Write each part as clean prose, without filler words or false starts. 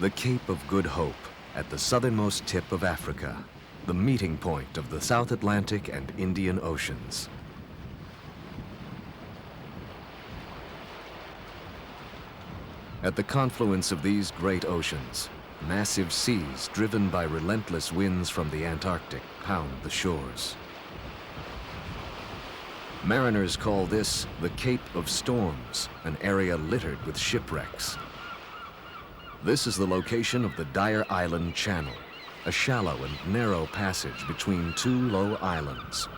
The Cape of Good Hope, at the southernmost tip of Africa, the meeting point of the South Atlantic and Indian Oceans. At the confluence of these great oceans, massive seas driven by relentless winds from the Antarctic pound the shores. Mariners call this the Cape of Storms, an area littered with shipwrecks. This is the location of the Dyer Island Channel, a shallow and narrow passage between two low islands.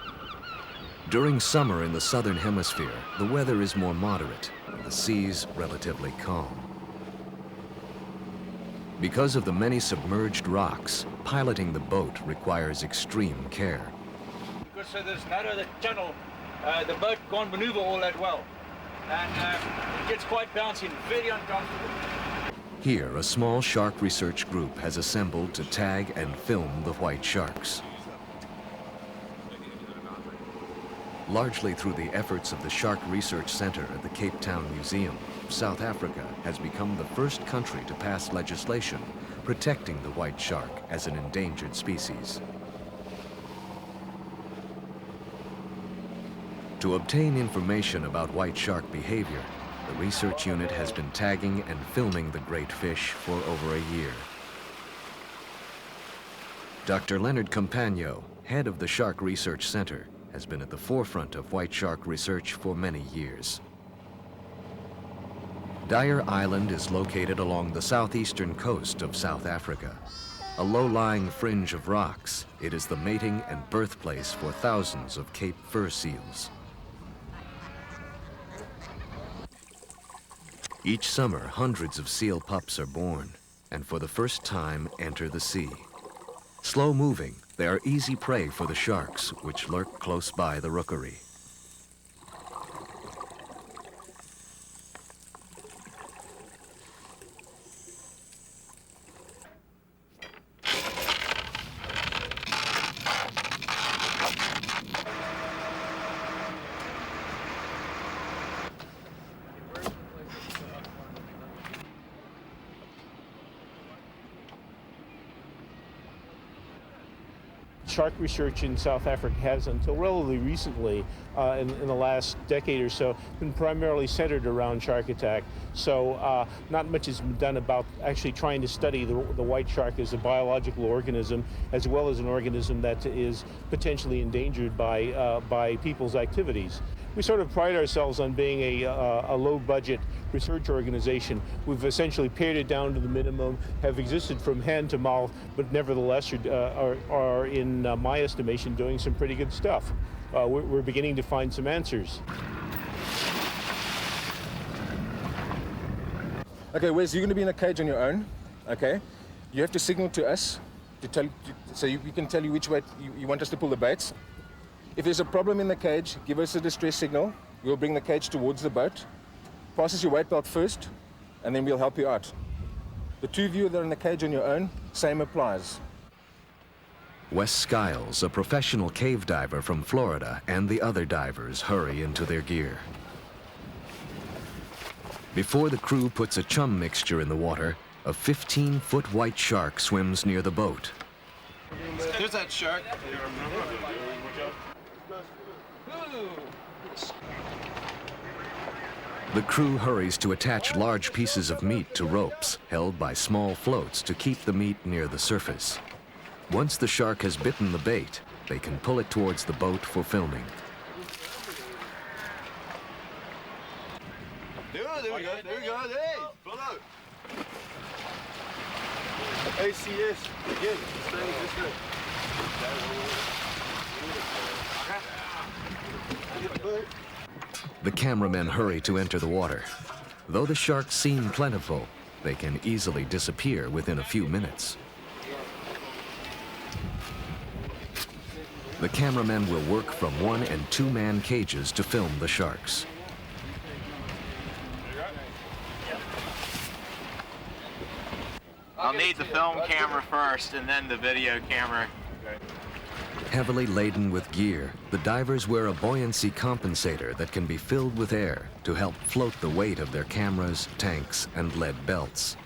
During summer in the southern hemisphere, the weather is more moderate, and the seas relatively calm. Because of the many submerged rocks, piloting the boat requires extreme care. Because so there's narrow the channel, the boat can't maneuver all that well. And it gets quite bouncy and very uncomfortable. Here, a small shark research group has assembled to tag and film the white sharks. Largely through the efforts of the Shark Research Center at the Cape Town Museum, South Africa has become the first country to pass legislation protecting the white shark as an endangered species. To obtain information about white shark behavior, the research unit has been tagging and filming the great fish for over a year. Dr. Leonard Campagno, head of the Shark Research Center, has been at the forefront of white shark research for many years. Dyer Island is located along the southeastern coast of South Africa. A low-lying fringe of rocks, it is the mating and birthplace for thousands of Cape fur seals. Each summer, hundreds of seal pups are born, and for the first time enter the sea. Slow-moving, they are easy prey for the sharks, which lurk close by the rookery. Shark research in South Africa has, until relatively recently, in the last decade or so, been primarily centered around shark attack. So not much has been done about actually trying to study the white shark as a biological organism, as well as an organism that is potentially endangered by people's activities. We sort of pride ourselves on being a low-budget research organization. We've essentially pared it down to the minimum, have existed from hand to mouth, but nevertheless are in my estimation, doing some pretty good stuff. We're beginning to find some answers. Okay, Wes, you're going to be in a cage on your own, okay? You have to signal to us so we can tell you which way you want us to pull the baits. If there's a problem in the cage, give us a distress signal. We'll bring the cage towards the boat. Pass us your weight belt first, and then we'll help you out. The two of you that are in the cage on your own, same applies. Wes Skiles, a professional cave diver from Florida, and the other divers hurry into their gear. Before the crew puts a chum mixture in the water, a 15-foot white shark swims near the boat. There's that shark. The crew hurries to attach large pieces of meat to ropes held by small floats to keep the meat near the surface. Once the shark has bitten the bait, they can pull it towards the boat for filming. There we go. Hey, pull out. ACS, again, stay this way. The cameramen hurry to enter the water. Though the sharks seem plentiful, they can easily disappear within a few minutes. The cameramen will work from 1- and 2-man cages to film the sharks. I'll need the film camera first and then the video camera. Heavily laden with gear, the divers wear a buoyancy compensator that can be filled with air to help float the weight of their cameras, tanks, and lead belts.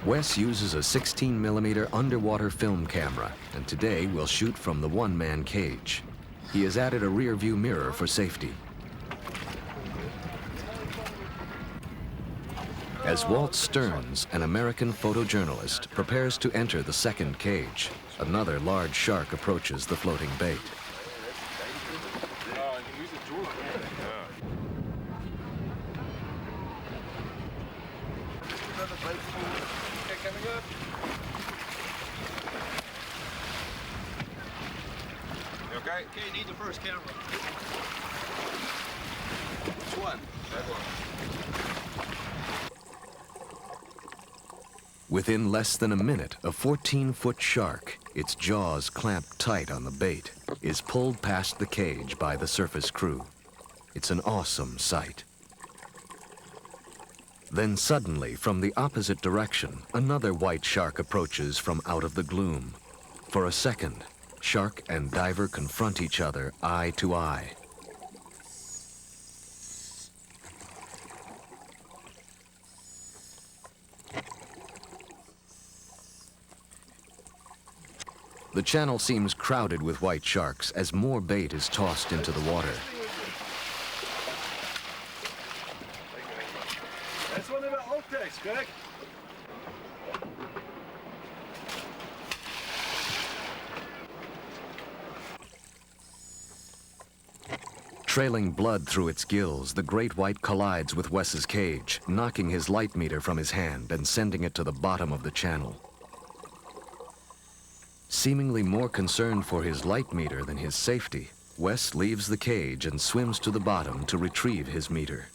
Wes uses a 16mm underwater film camera, and today will shoot from the one-man cage. He has added a rear-view mirror for safety. As Walt Stearns, an American photojournalist, prepares to enter the second cage, another large shark approaches the floating bait. Okay, need the first camera. Which one? That one. Within less than a minute, a 14-foot shark, its jaws clamped tight on the bait, is pulled past the cage by the surface crew. It's an awesome sight. Then suddenly, from the opposite direction, another white shark approaches from out of the gloom. For a second, shark and diver confront each other eye to eye. The channel seems crowded with white sharks as more bait is tossed into the water. That's one of the outtakes, Greg. Trailing blood through its gills, the great white collides with Wes's cage, knocking his light meter from his hand and sending it to the bottom of the channel. Seemingly more concerned for his light meter than his safety, Wes leaves the cage and swims to the bottom to retrieve his meter.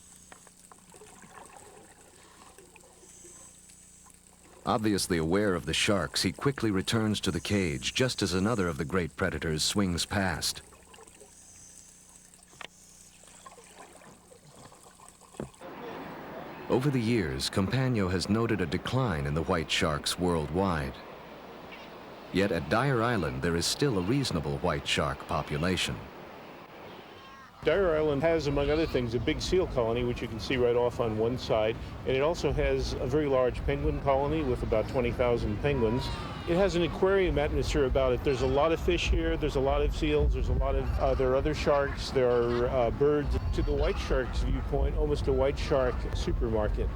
Obviously aware of the sharks, he quickly returns to the cage just as another of the great predators swings past. Over the years, Compagno has noted a decline in the white sharks worldwide. Yet at Dyer Island, there is still a reasonable white shark population. Dyer Island has, among other things, a big seal colony, which you can see right off on one side, and it also has a very large penguin colony with about 20,000 penguins. It has an aquarium atmosphere about it. There's a lot of fish here, there's a lot of seals, there's a lot of, there are other sharks, there are birds. To the white shark's viewpoint, almost a white shark supermarket.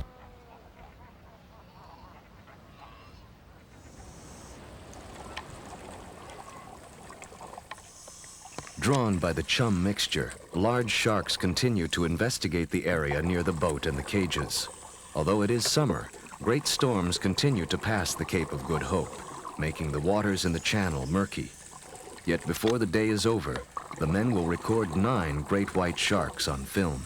Drawn by the chum mixture, large sharks continue to investigate the area near the boat and the cages. Although it is summer, great storms continue to pass the Cape of Good Hope, making the waters in the channel murky. Yet before the day is over, the men will record 9 great white sharks on film.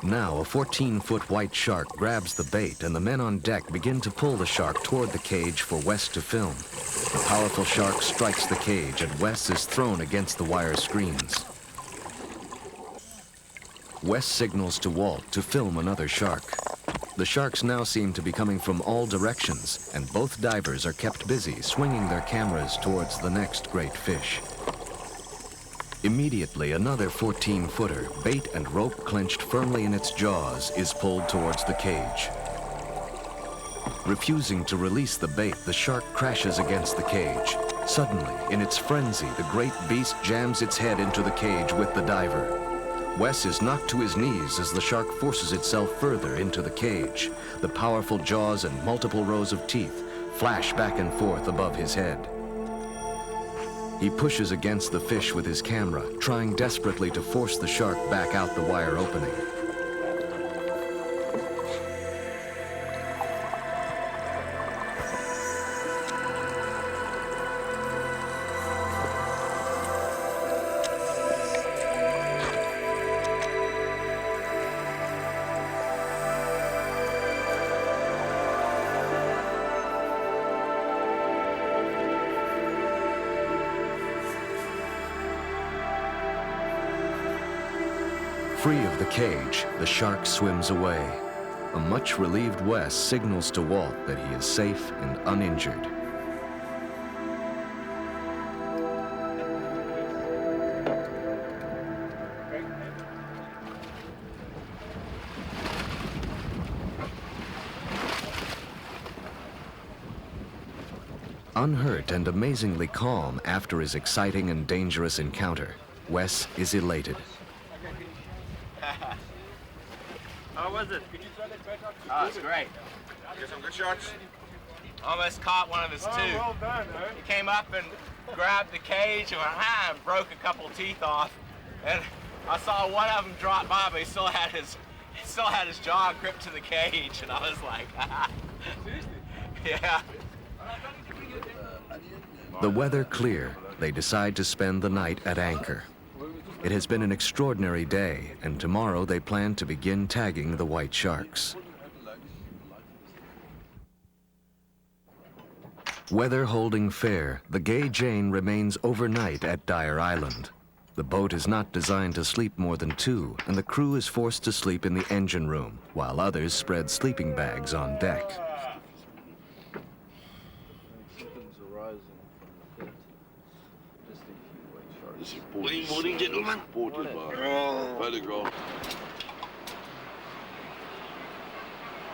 Now, a 14-foot white shark grabs the bait, and the men on deck begin to pull the shark toward the cage for Wes to film. The powerful shark strikes the cage, and Wes is thrown against the wire screens. Wes signals to Walt to film another shark. The sharks now seem to be coming from all directions, and both divers are kept busy swinging their cameras towards the next great fish. Immediately, another 14-footer, bait and rope clenched firmly in its jaws, is pulled towards the cage. Refusing to release the bait, the shark crashes against the cage. Suddenly, in its frenzy, the great beast jams its head into the cage with the diver. Wes is knocked to his knees as the shark forces itself further into the cage. The powerful jaws and multiple rows of teeth flash back and forth above his head. He pushes against the fish with his camera, trying desperately to force the shark back out the wire opening. Free of the cage, the shark swims away. A much relieved Wes signals to Walt that he is safe and uninjured. Unhurt and amazingly calm after his exciting and dangerous encounter, Wes is elated. How was it? Oh, it's great. Get some good shots. Almost caught one of his two. Well done, eh? He came up and grabbed the cage and went, and broke a couple teeth off. And I saw one of them drop by, but he still had his jaw gripped to the cage, and I was like, Seriously? yeah. The weather clear, they decide to spend the night at anchor. It has been an extraordinary day, and tomorrow they plan to begin tagging the white sharks. Weather holding fair, the Gay Jane remains overnight at Dyer Island. The boat is not designed to sleep more than two, and the crew is forced to sleep in the engine room, while others spread sleeping bags on deck. Good morning, gentlemen. Photograph.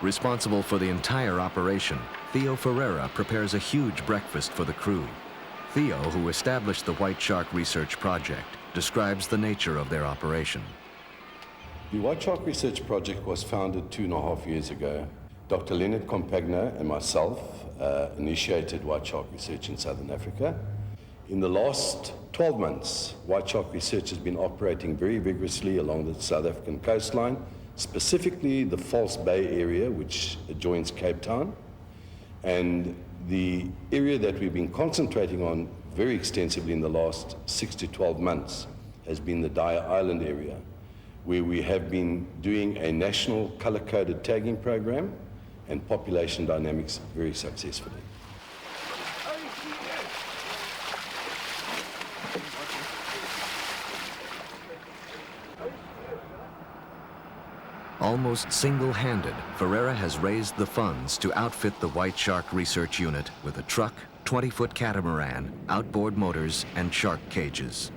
Responsible for the entire operation, Theo Ferreira prepares a huge breakfast for the crew. Theo, who established the White Shark Research Project, describes the nature of their operation. The White Shark Research Project was founded 2.5 years ago. Dr. Leonard Compagno and myself initiated White Shark Research in Southern Africa. In the last 12 months, White Shark Research has been operating very vigorously along the South African coastline, specifically the False Bay area, which adjoins Cape Town. And the area that we've been concentrating on very extensively in the last 6 to 12 months has been the Dyer Island area, where we have been doing a national color-coded tagging program and population dynamics very successfully. Almost single-handed, Ferreira has raised the funds to outfit the White Shark Research Unit with a truck, 20-foot catamaran, outboard motors, and shark cages.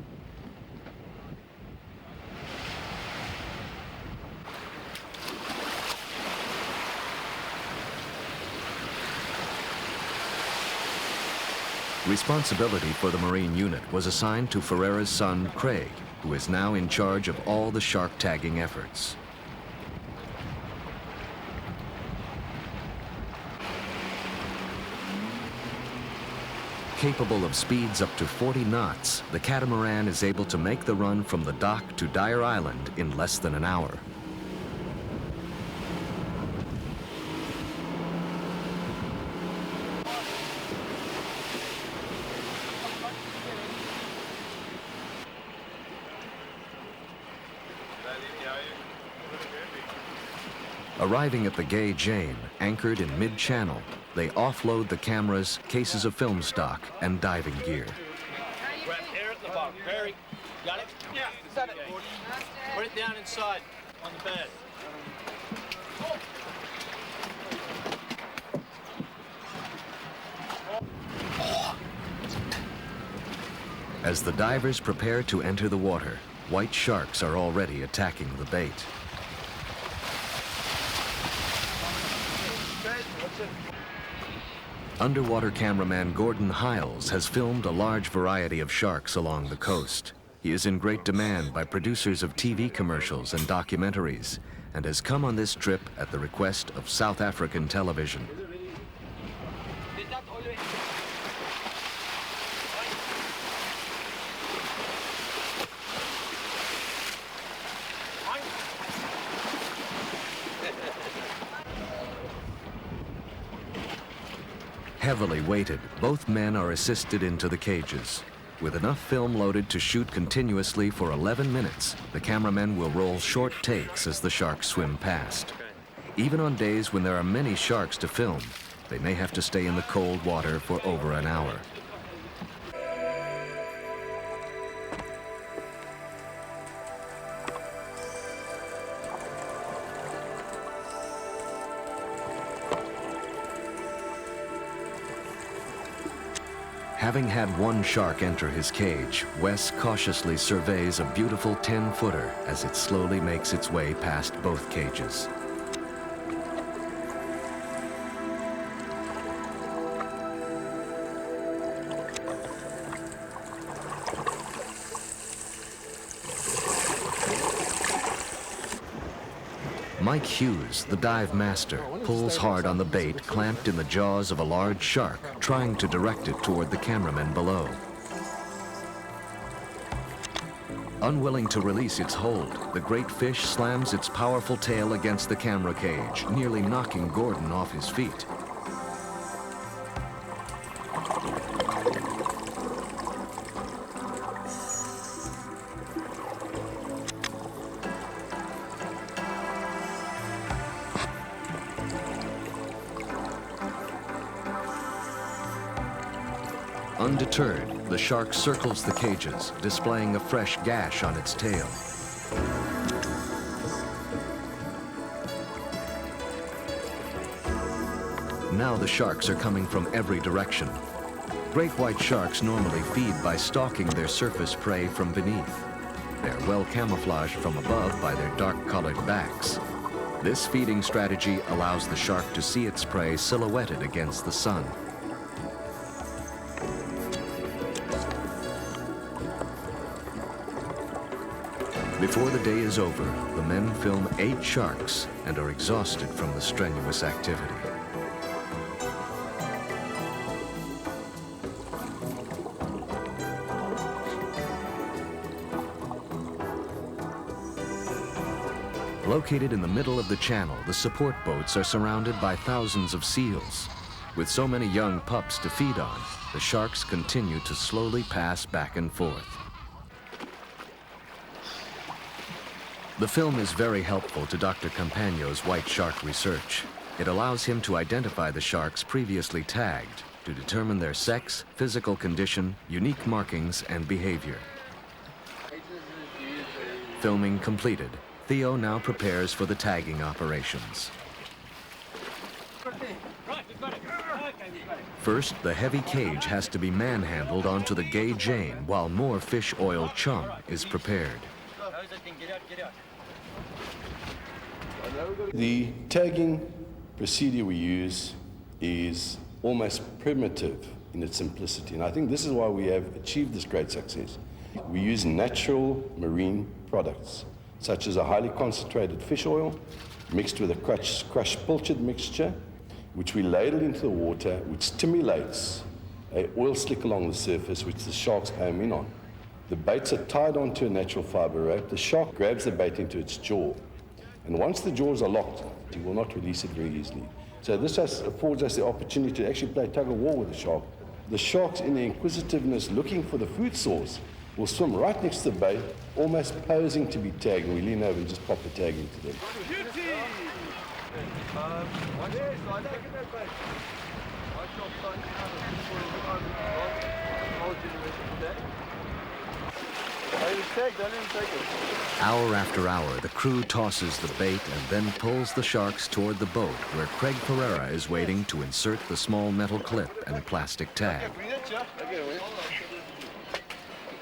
Responsibility for the Marine unit was assigned to Ferreira's son, Craig, who is now in charge of all the shark tagging efforts. Capable of speeds up to 40 knots, the catamaran is able to make the run from the dock to Dyer Island in less than an hour. Arriving at the Gay Jane, anchored in mid-channel, they offload the cameras, cases of film stock, and diving gear. Grab air at the bottom. Barry, got it? Yeah, set it. Put it down inside on the bed. As the divers prepare to enter the water, white sharks are already attacking the bait. Underwater cameraman Gordon Hiles has filmed a large variety of sharks along the coast. He is in great demand by producers of TV commercials and documentaries, and has come on this trip at the request of South African television. Heavily weighted, both men are assisted into the cages. With enough film loaded to shoot continuously for 11 minutes, the cameramen will roll short takes as the sharks swim past. Even on days when there are many sharks to film, they may have to stay in the cold water for over an hour. Having had one shark enter his cage, Wes cautiously surveys a beautiful 10-footer as it slowly makes its way past both cages. Mike Hughes, the dive master, pulls hard on the bait clamped in the jaws of a large shark, trying to direct it toward the cameramen below. Unwilling to release its hold, the great fish slams its powerful tail against the camera cage, nearly knocking Gordon off his feet. Undeterred, the shark circles the cages, displaying a fresh gash on its tail. Now the sharks are coming from every direction. Great white sharks normally feed by stalking their surface prey from beneath. They're well camouflaged from above by their dark-colored backs. This feeding strategy allows the shark to see its prey silhouetted against the sun. Before the day is over, the men film 8 sharks and are exhausted from the strenuous activity. Located in the middle of the channel, the support boats are surrounded by thousands of seals. With so many young pups to feed on, the sharks continue to slowly pass back and forth. The film is very helpful to Dr. Campagno's white shark research. It allows him to identify the sharks previously tagged to determine their sex, physical condition, unique markings, and behavior. Filming completed, Theo now prepares for the tagging operations. First, the heavy cage has to be manhandled onto the gay Jane while more fish oil chum is prepared. The tagging procedure we use is almost primitive in its simplicity, and I think this is why we have achieved this great success. We use natural marine products, such as a highly concentrated fish oil mixed with a crushed pilchard mixture, which we ladle into the water, which stimulates an oil slick along the surface, which the sharks home in on. The baits are tied onto a natural fiber rope. The shark grabs the bait into its jaw. And once the jaws are locked, he will not release it very easily. So this affords us the opportunity to actually play tug of war with the shark. The sharks, in their inquisitiveness looking for the food source, will swim right next to the bait, almost posing to be tagged, and we lean over and just pop the tag into them. Hour after hour, the crew tosses the bait and then pulls the sharks toward the boat where Craig Pereira is waiting to insert the small metal clip and plastic tag.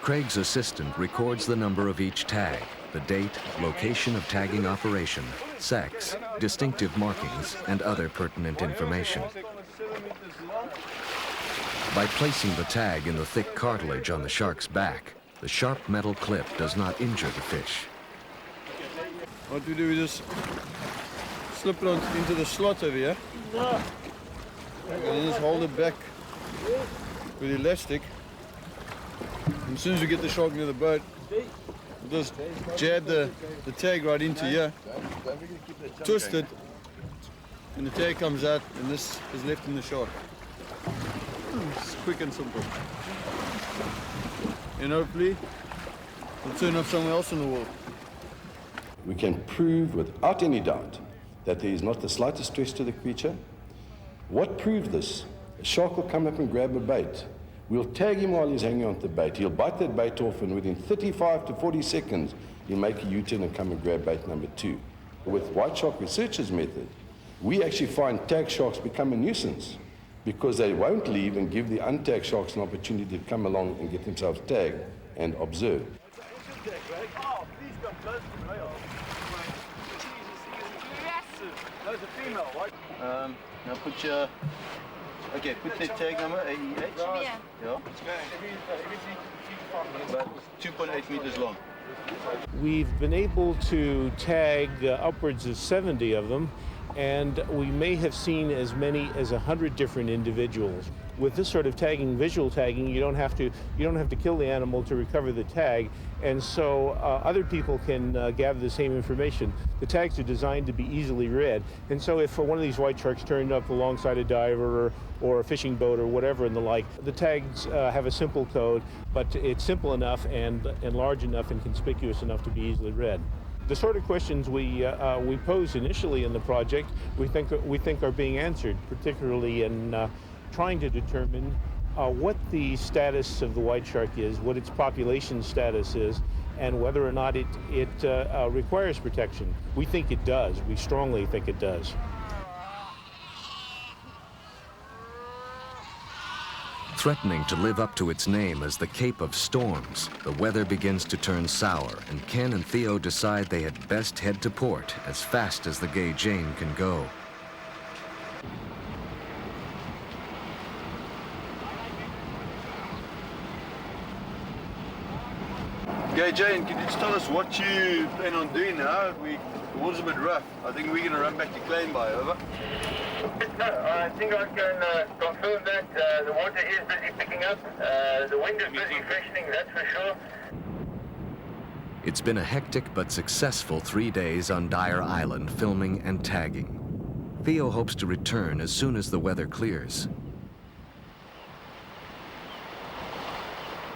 Craig's assistant records the number of each tag, the date, location of tagging operation, sex, distinctive markings, and other pertinent information. By placing the tag in the thick cartilage on the shark's back, the sharp metal clip does not injure the fish. What we do is just slip it into the slot over here, and then just hold it back with elastic. And as soon as we get the shark near the boat, we'll just jab the tag right into here, twist it, and the tag comes out, and this is left in the shark. It's quick and simple. And hopefully, we'll turn up somewhere else in the world. We can prove without any doubt that there is not the slightest stress to the creature. What proved this? A shark will come up and grab a bait. We'll tag him while he's hanging onto the bait. He'll bite that bait off, and within 35 to 40 seconds, he'll make a U-turn and come and grab bait number 2. With white shark researchers' method, we actually find tagged sharks become a nuisance because they won't leave and give the untagged sharks an opportunity to come along and get themselves tagged and observed. Now put your, put the tag number, AEH. Yeah. Yeah. About 2.8 meters long. We've been able to tag upwards of 70 of them, and we may have seen as many as 100 different individuals. With this sort of tagging, visual tagging, you don't have to kill the animal to recover the tag, and so other people can gather the same information. The tags are designed to be easily read, and so if one of these white sharks turned up alongside a diver or a fishing boat or whatever and the like, the tags have a simple code, but it's simple enough and large enough and conspicuous enough to be easily read. The sort of questions we posed initially in the project, we think are being answered, particularly in trying to determine what the status of the white shark is, what its population status is, and whether or not it requires protection. We think it does. We strongly think it does. Threatening to live up to its name as the Cape of Storms, the weather begins to turn sour, and Ken and Theo decide they had best head to port as fast as the Gay Jane can go. Gay Jane, can you just tell us what you plan on doing now? The water's a bit rough. I think we're going to run back to Kleinby, over. No, I think I can confirm that the water is busy picking up. The wind is busy freshening, that's for sure. It's been a hectic but successful 3 days on Dyer Island filming and tagging. Theo hopes to return as soon as the weather clears.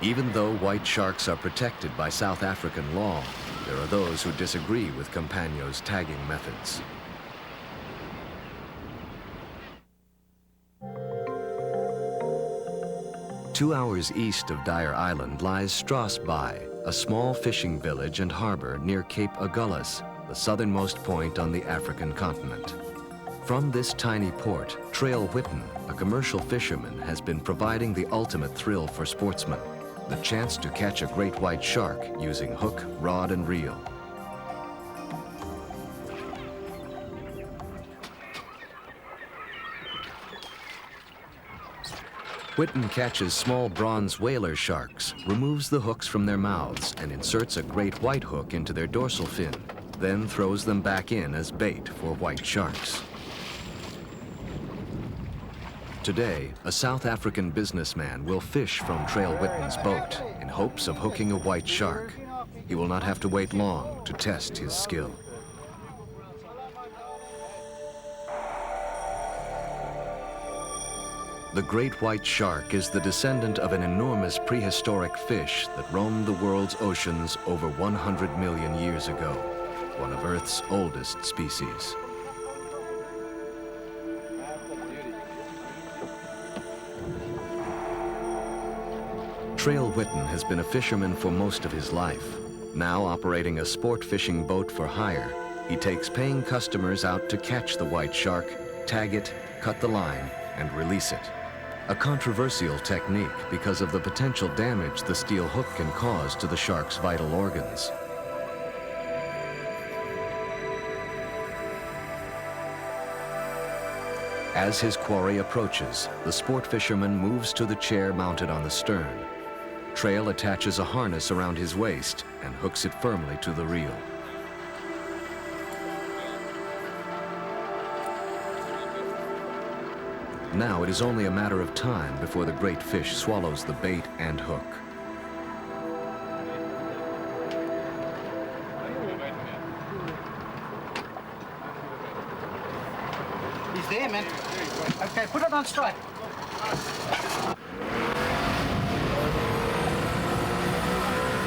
Even though white sharks are protected by South African law, there are those who disagree with Campagno's tagging methods. Two hours east of Dyer Island lies Strathspey, a small fishing village and harbor near Cape Agulhas, the southernmost point on the African continent. From this tiny port, Trail Whitten, a commercial fisherman, has been providing the ultimate thrill for sportsmen, the chance to catch a great white shark using hook, rod, and reel. Whitten catches small bronze whaler sharks, removes the hooks from their mouths, and inserts a great white hook into their dorsal fin, then throws them back in as bait for white sharks. Today, a South African businessman will fish from Trail Whitten's boat in hopes of hooking a white shark. He will not have to wait long to test his skill. The great white shark is the descendant of an enormous prehistoric fish that roamed the world's oceans over 100 million years ago, one of Earth's oldest species. Trail Whitten has been a fisherman for most of his life. Now operating a sport fishing boat for hire, he takes paying customers out to catch the white shark, tag it, cut the line, and release it. A controversial technique because of the potential damage the steel hook can cause to the shark's vital organs. As his quarry approaches, the sport fisherman moves to the chair mounted on the stern. Trail attaches a harness around his waist and hooks it firmly to the reel. Now it is only a matter of time before the great fish swallows the bait and hook. He's there, man. Okay, put it on strike.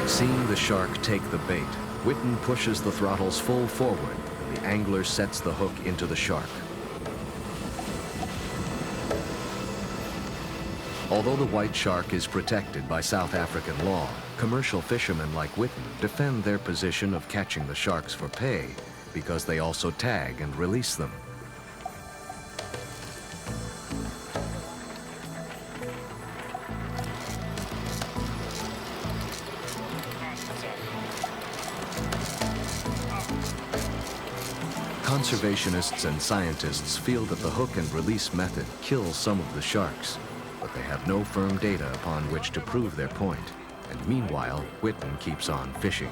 Seeing the shark take the bait, Whitten pushes the throttles full forward, and the angler sets the hook into the shark. Although the white shark is protected by South African law, commercial fishermen like Whitten defend their position of catching the sharks for pay because they also tag and release them. Conservationists and scientists feel that the hook and release method kills some of the sharks, but they have no firm data upon which to prove their point. and meanwhile, Whitten keeps on fishing.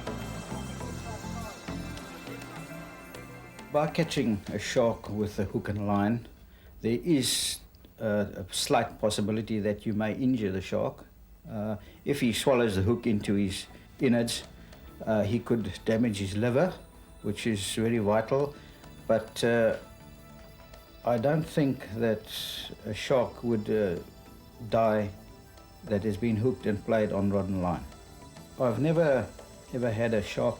By catching a shark with a hook and line, there is a slight possibility that you may injure the shark. If he swallows the hook into his innards, he could damage his liver, which is very vital. But I don't think that a shark would die that has been hooked and played on rod and line. I've never ever had a shark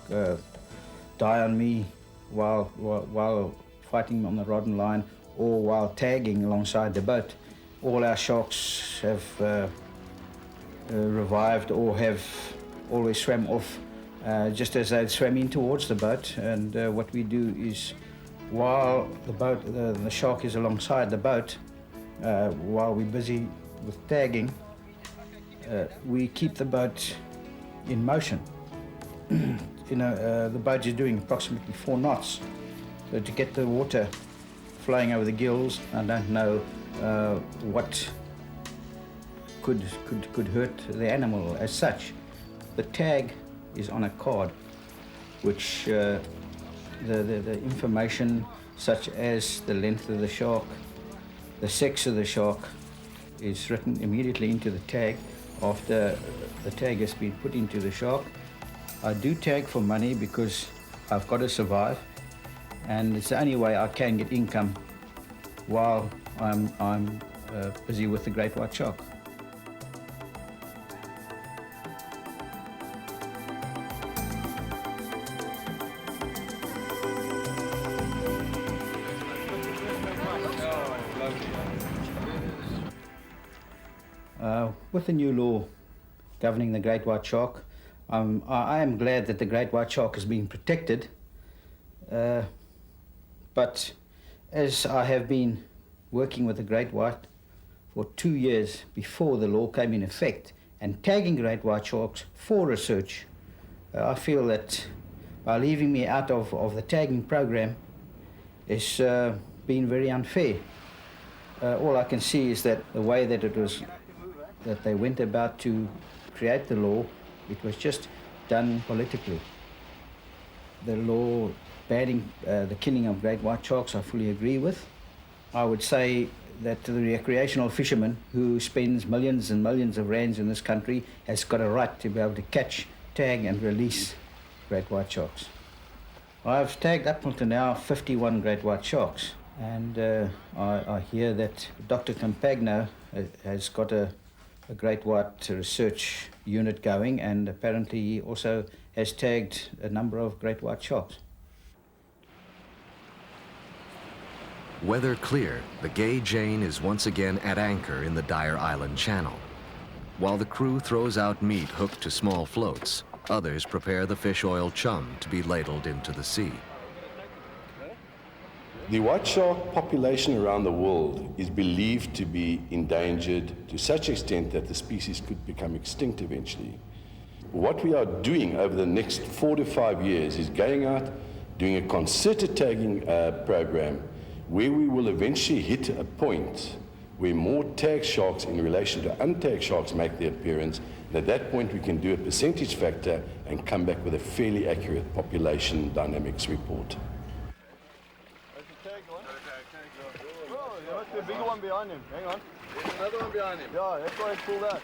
die on me while fighting on the rod and line or while tagging alongside the boat. All our sharks have revived or have always swam off just as they swam in towards the boat. And what we do is, while the shark is alongside the boat, while we're busy with tagging, we keep the boat in motion. The boat is doing approximately 4 knots. So to get the water flowing over the gills, I don't know what could hurt the animal as such. The tag is on a card, which the information such as the length of the shark, the sex of the shark, is written immediately into the tag after the tag has been put into the shark. I do tag for money because I've got to survive, and it's the only way I can get income while I'm busy with the great white shark. With the new law governing the great white shark, I am glad that the great white shark is being protected, but as I have been working with the great white for 2 years before the law came in effect and tagging great white sharks for research, I feel that by leaving me out of the tagging program has been very unfair. All I can see is that the way that they went about to create the law, it was just done politically. The law banning the killing of great white sharks, I fully agree with. I would say that the recreational fisherman who spends millions and millions of rands in this country has got a right to be able to catch, tag and release great white sharks. I've tagged up until now 51 great white sharks, and I hear that Dr. Campagno has got a great white research unit going, and apparently he also has tagged a number of great white sharks. Weather clear, the Gay Jane is once again at anchor in the Dyer Island channel. While the crew throws out meat hooked to small floats, others prepare the fish oil chum to be ladled into the sea. The white shark population around the world is believed to be endangered to such extent that the species could become extinct eventually. What we are doing over the next 4 to 5 years is going out, doing a concerted tagging program where we will eventually hit a point where more tagged sharks in relation to untagged sharks make their appearance, and at that point we can do a percentage factor and come back with a fairly accurate population dynamics report. The big one behind him. Hang on. There's another one behind him. Yeah, that's why it's pulled out.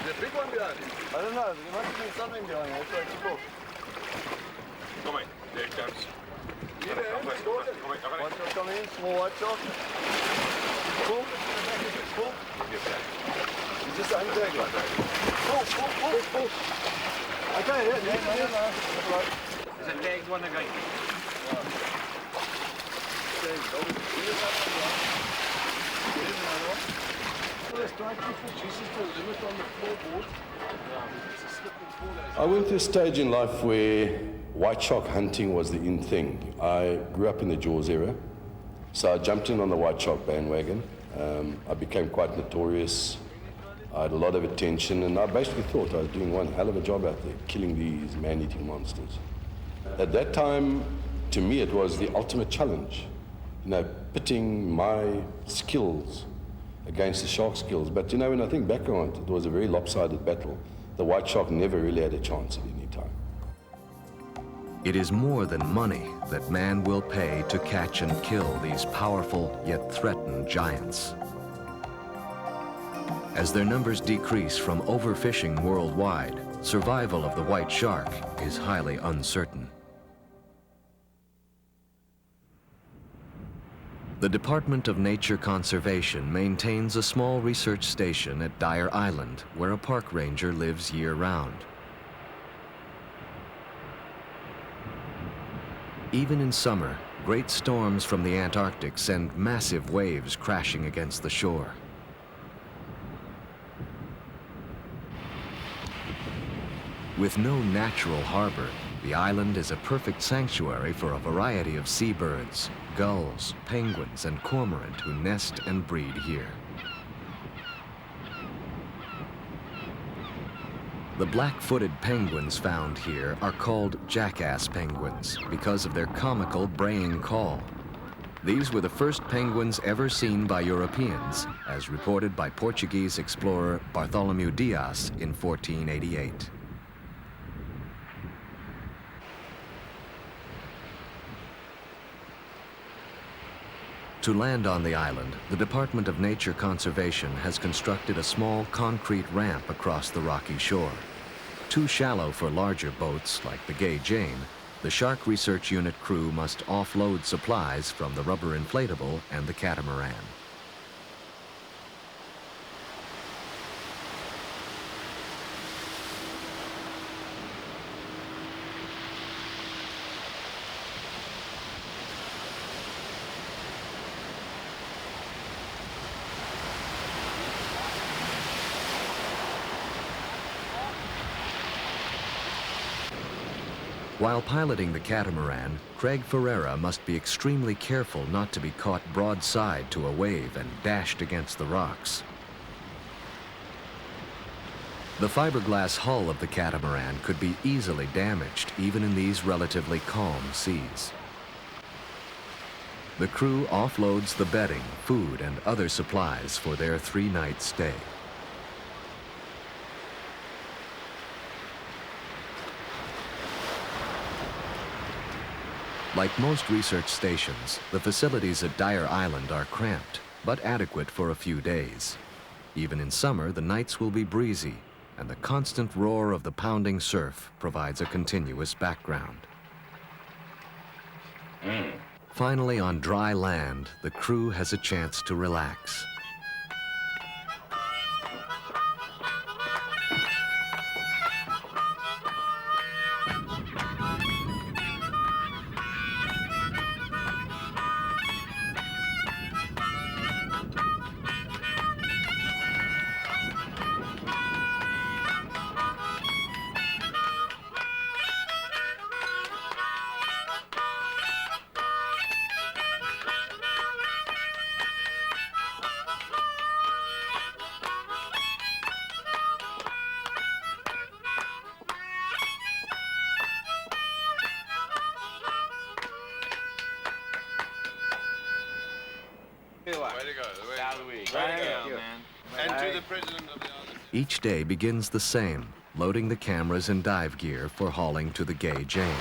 The big one behind him? I don't know. There must be something behind him. That's why it's pulled. Kom mee, there it comes. Hier, it's got it. White shark coming in. Small white shark. Pull. Pull. He's just untagged. Pull. Okay, yeah. No. There's a tagged one again. I went through a stage in life where white shark hunting was the in thing. I grew up in the Jaws era, so I jumped in on the white shark bandwagon. I became quite notorious. I had a lot of attention, and I basically thought I was doing one hell of a job out there, killing these man-eating monsters. At that time, to me, it was the ultimate challenge. Pitting my skills against the shark skills. But when I think back on it, it was a very lopsided battle. the white shark never really had a chance at any time. It is more than money that man will pay to catch and kill these powerful yet threatened giants. As their numbers decrease from overfishing worldwide, survival of the white shark is highly uncertain. The Department of Nature Conservation maintains a small research station at Dyer Island, where a park ranger lives year-round. Even in summer, great storms from the Antarctic send massive waves crashing against the shore. With no natural harbor, the island is a perfect sanctuary for a variety of seabirds, gulls, penguins, and cormorant who nest and breed here. The black-footed penguins found here are called jackass penguins because of their comical braying call. These were the first penguins ever seen by Europeans, as reported by Portuguese explorer Bartholomew Dias in 1488. To land on the island, the Department of Nature Conservation has constructed a small concrete ramp across the rocky shore. Too shallow for larger boats like the Gay Jane, the Shark Research Unit crew must offload supplies from the rubber inflatable and the catamaran. While piloting the catamaran, Craig Ferreira must be extremely careful not to be caught broadside to a wave and dashed against the rocks. The fiberglass hull of the catamaran could be easily damaged even in these relatively calm seas. The crew offloads the bedding, food, and other supplies for their 3-night stay. Like most research stations, the facilities at Dyer Island are cramped, but adequate for a few days. Even in summer, the nights will be breezy, and the constant roar of the pounding surf provides a continuous background. Finally, on dry land, the crew has a chance to relax. Each day begins the same, loading the cameras and dive gear for hauling to the Gay Jane.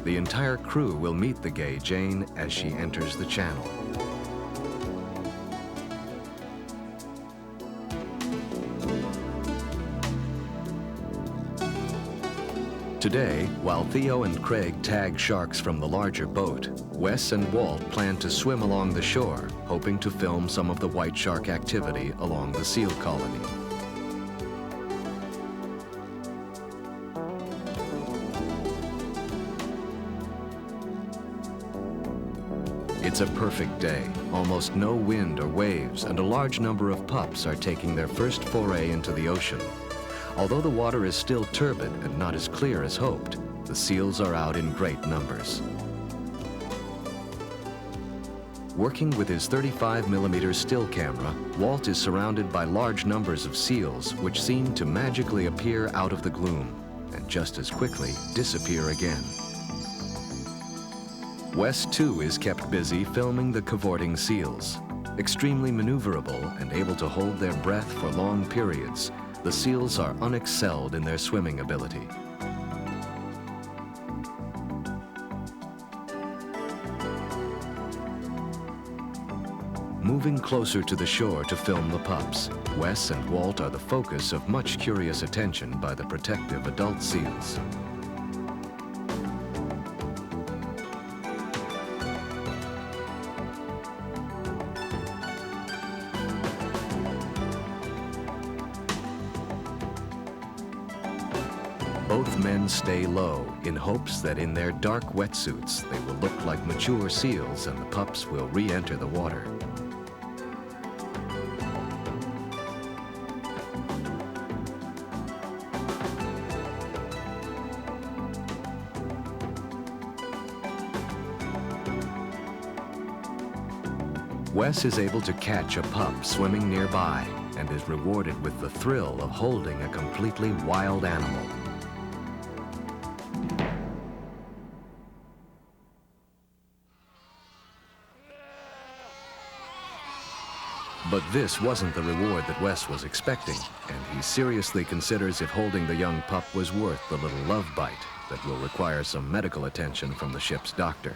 The entire crew will meet the Gay Jane as she enters the channel. Today, while Theo and Craig tag sharks from the larger boat, Wes and Walt plan to swim along the shore, hoping to film some of the white shark activity along the seal colony. It's a perfect day. Almost no wind or waves, and a large number of pups are taking their first foray into the ocean. Although the water is still turbid and not as clear as hoped, the seals are out in great numbers. Working with his 35mm still camera, Walt is surrounded by large numbers of seals which seem to magically appear out of the gloom and just as quickly disappear again. Wes, too, is kept busy filming the cavorting seals. Extremely maneuverable and able to hold their breath for long periods, the seals are unexcelled in their swimming ability. Moving closer to the shore to film the pups, Wes and Walt are the focus of much curious attention by the protective adult seals. Both men stay low in hopes that in their dark wetsuits they will look like mature seals and the pups will re-enter the water. Wes is able to catch a pup swimming nearby and is rewarded with the thrill of holding a completely wild animal. But this wasn't the reward that Wes was expecting, and he seriously considers if holding the young pup was worth the little love bite that will require some medical attention from the ship's doctor.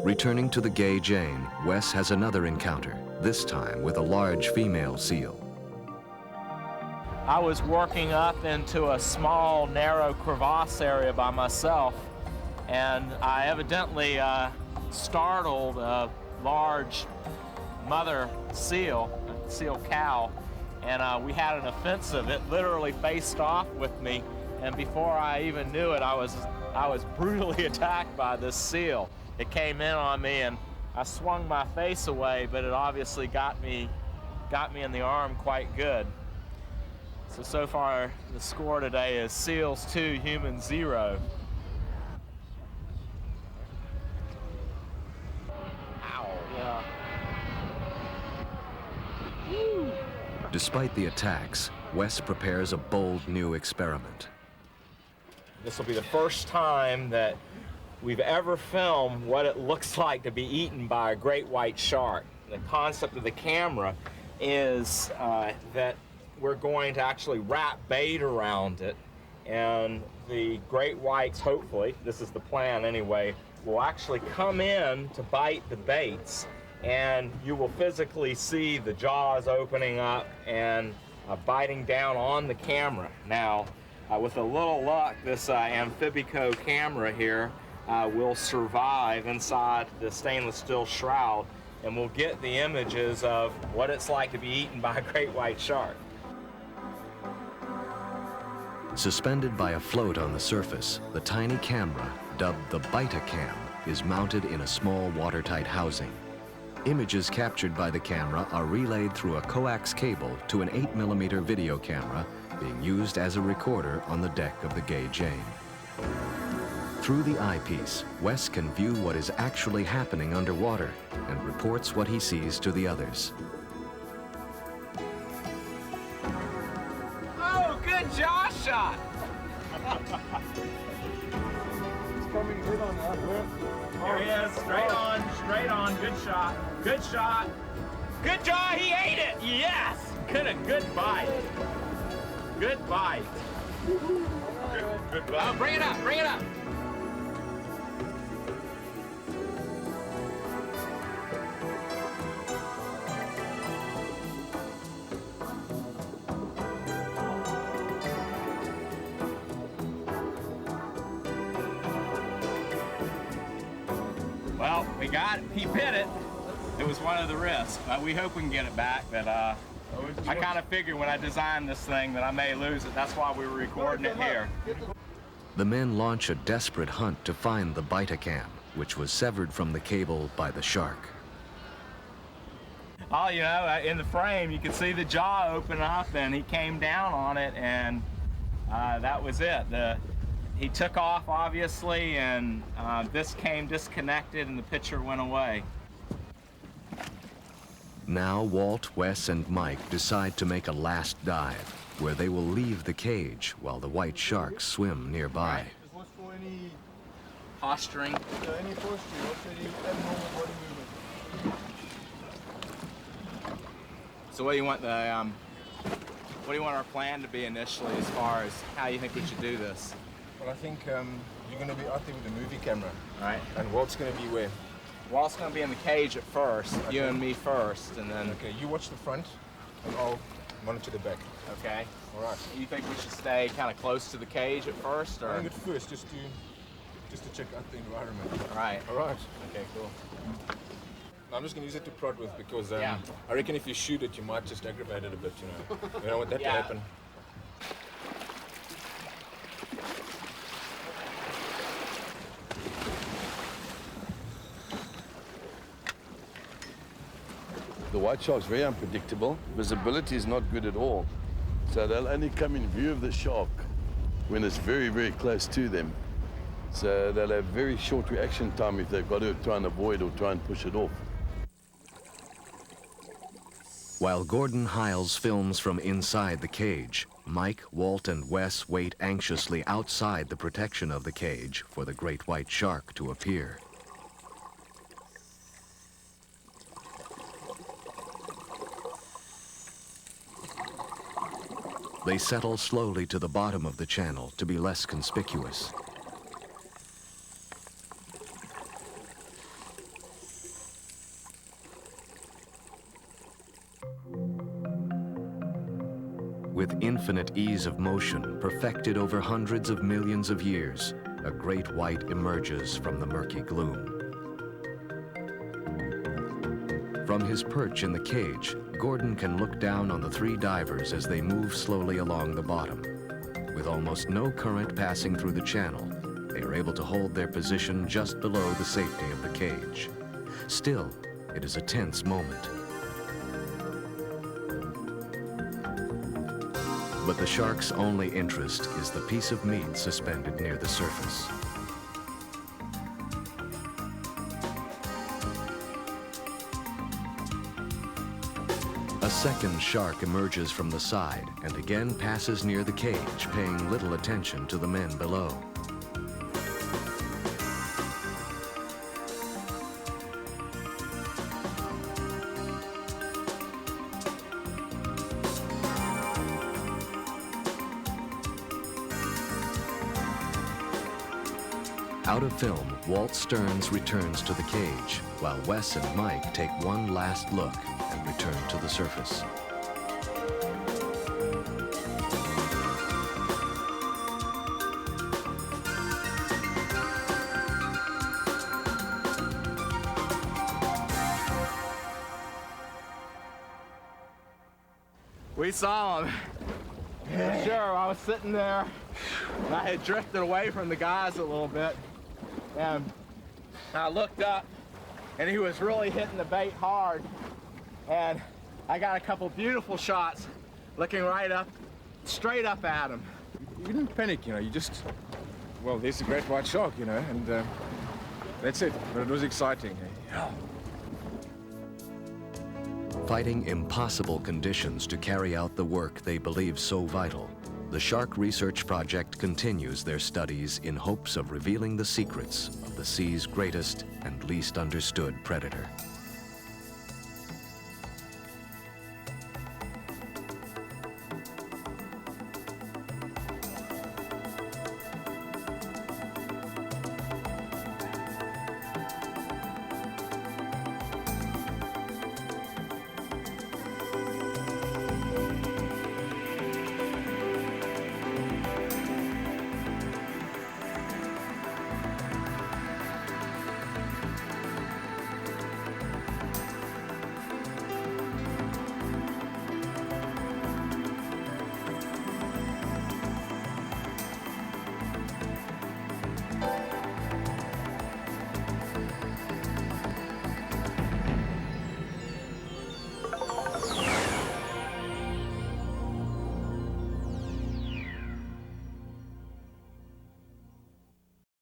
Returning to the Gay Jane, Wes has another encounter, this time with a large female seal. I was working up into a small, narrow crevasse area by myself, and I evidently startled a large mother seal, a seal cow, and we had an offensive. It literally faced off with me, and before I even knew it, I was brutally attacked by this seal. It came in on me, and I swung my face away, but it obviously got me in the arm quite good. So far, the score today is seals 2, humans 0. Ow. Yeah. Woo. Despite the attacks, Wes prepares a bold new experiment. This will be the first time that we've ever filmed what it looks like to be eaten by a great white shark. The concept of the camera is that we're going to actually wrap bait around it, and the great whites, hopefully, this is the plan anyway, will actually come in to bite the baits, and you will physically see the jaws opening up and biting down on the camera. Now, with a little luck, this Amphibico camera here will survive inside the stainless steel shroud, and we'll get the images of what it's like to be eaten by a great white shark. Suspended by a float on the surface, the tiny camera, dubbed the Bitacam, is mounted in a small watertight housing. Images captured by the camera are relayed through a coax cable to an 8mm video camera being used as a recorder on the deck of the Gay Jane. Through the eyepiece, Wes can view what is actually happening underwater and reports what he sees to the others. Oh, good jaw shot! It's coming good on that. There he is, straight on, good shot, good shot. Good jaw, he ate it, yes! Good bite. Good bite. Good bite. Oh, bring it up, bring it up. Well, we got it. He bit it. It was one of the risks, but we hope we can get it back. But I kind of figured when I designed this thing that I may lose it. That's why we were recording it here. The men launch a desperate hunt to find the Betacam, which was severed from the cable by the shark. Oh, you know, in the frame, you could see the jaw open up, and he came down on it, and that was it. He took off, obviously, and this came disconnected, and the picture went away. Now Walt, Wes, and Mike decide to make a last dive, where they will leave the cage while the white sharks swim nearby. Just watch for any Posturing. Any posture, watch any abnormal body movement. So what do you want our plan to be initially as far as how you think we should do this? Well, I think you're going to be out there with the movie camera. All right. And Walt's going to be where? Walt's going to be in the cage at first, Okay. you and me first, and then... Okay, you watch the front, and I'll monitor the back. Okay. All right. You think we should stay kind of close to the cage at first, or...? I think at first, just to check out the environment. All right. All right. Okay, cool. I'm just going to use it to prod with because Yeah. I reckon if you shoot it, you might just aggravate it a bit, you know. You don't want that to happen. The white shark's very unpredictable. Visibility is not good at all. So they'll only come in view of the shark when it's very, very close to them. So they'll have very short reaction time if they've got to try and avoid or try and push it off. While Gordon Hiles films from inside the cage, Mike, Walt, and Wes wait anxiously outside the protection of the cage for the great white shark to appear. They settle slowly to the bottom of the channel to be less conspicuous. With infinite ease of motion, perfected over hundreds of millions of years, a great white emerges from the murky gloom. From his perch in the cage, Gordon can look down on the three divers as they move slowly along the bottom. With almost no current passing through the channel, they are able to hold their position just below the safety of the cage. Still, it is a tense moment. But the shark's only interest is the piece of meat suspended near the surface. A second shark emerges from the side and again passes near the cage, paying little attention to the men below. Out of film, Walt Stearns returns to the cage, while Wes and Mike take one last look and return to the surface. We saw him. For sure, I was sitting there, and I had drifted away from the guys a little bit, and I looked up, and he was really hitting the bait hard, and I got a couple beautiful shots looking right up, straight up at him. You didn't panic, you know, you just, well, there's a great white shark, you know, and that's it. But it was exciting. Yeah. Fighting impossible conditions to carry out the work they believe so vital, the Shark Research Project continues their studies in hopes of revealing the secrets of the sea's greatest and least understood predator.